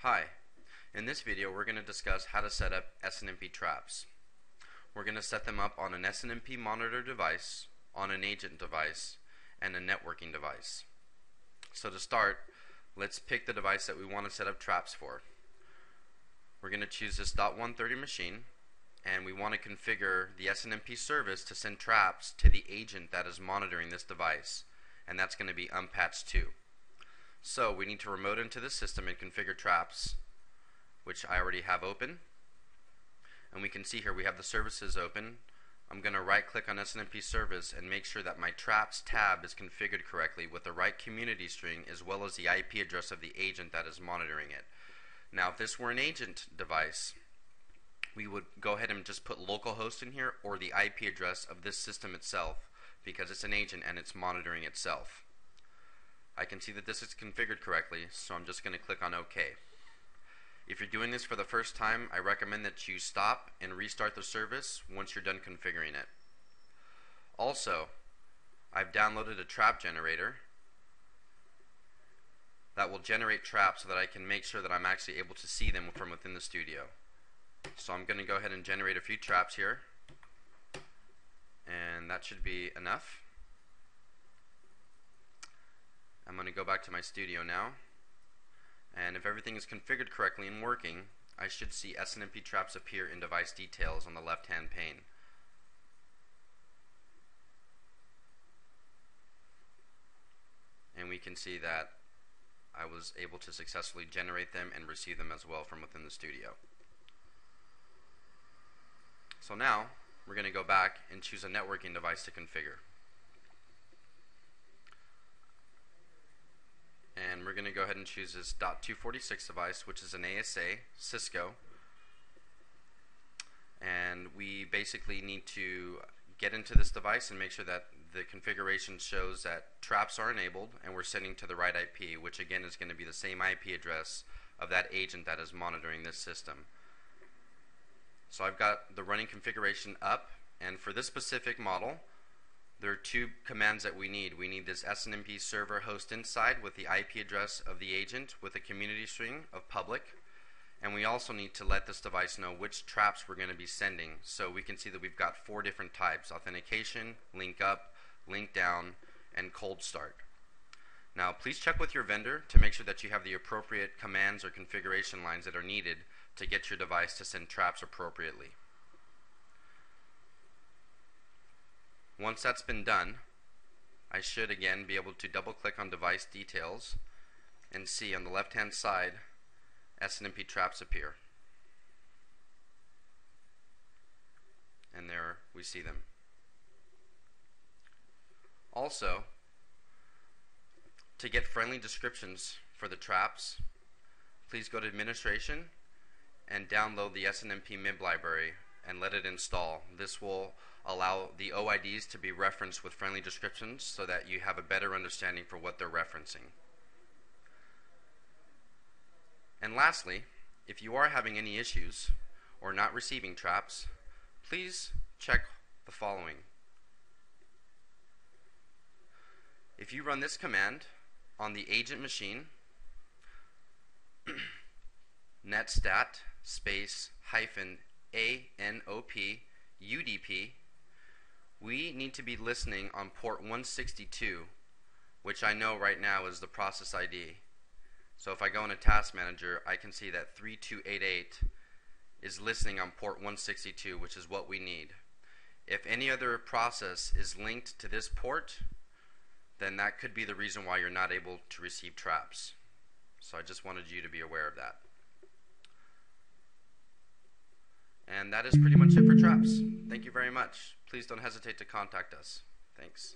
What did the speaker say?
Hi, in this video we're going to discuss how to set up SNMP traps. We're going to set them up on an SNMP monitor device, on an agent device, and a networking device. So to start, let's pick the device that we want to set up traps for. We're going to choose this .130 machine, and we want to configure the SNMP service to send traps to the agent that is monitoring this device, and that's going to be unpatched 2. So we need to remote into the system and configure traps, which I already have open. And we can see here we have the services open. I'm going to right click on SNMP service and make sure that my traps tab is configured correctly with the right community string as well as the IP address of the agent that is monitoring it. Now if this were an agent device, we would go ahead and just put localhost in here or the IP address of this system itself because it's an agent and it's monitoring itself. I can see that this is configured correctly, so I'm just going to click on OK. If you're doing this for the first time, I recommend that you stop and restart the service once you're done configuring it. Also, I've downloaded a trap generator that will generate traps so that I can make sure that I'm actually able to see them from within the studio. So I'm going to go ahead and generate a few traps here, and that should be enough. I'm going to go back to my studio now, and if everything is configured correctly and working, I should see SNMP traps appear in device details on the left hand pane. And we can see that I was able to successfully generate them and receive them as well from within the studio. So now we're going to go back and choose a networking device to configure. And we're going to go ahead and choose this .246 device, which is an ASA, Cisco. And we basically need to get into this device and make sure that the configuration shows that traps are enabled and we're sending to the right IP, which again is going to be the same IP address of that agent that is monitoring this system. So I've got the running configuration up, and for this specific model, there are two commands that we need. We need this SNMP server host inside with the IP address of the agent with a community string of public, and we also need to let this device know which traps we're going to be sending. So we can see that we've got 4 different types: authentication, link up, link down, and cold start. Now please check with your vendor to make sure that you have the appropriate commands or configuration lines that are needed to get your device to send traps appropriately. Once that's been done, I should again be able to double click on device details and see on the left hand side SNMP traps appear. And there we see them. Also, to get friendly descriptions for the traps, please go to administration and download the SNMP MIB library and let it install. This will allow the OIDs to be referenced with friendly descriptions so that you have a better understanding for what they're referencing. And lastly, if you are having any issues or not receiving traps, please check the following. If you run this command on the agent machine, netstat space hyphen ANOP UDP, we need to be listening on port 162, which I know right now is the process ID. So if I go into Task Manager, I can see that 3288 is listening on port 162, which is what we need. If any other process is linked to this port, then that could be the reason why you're not able to receive traps. So I just wanted you to be aware of that. And that is pretty much it for traps. Thank you very much. Please don't hesitate to contact us. Thanks.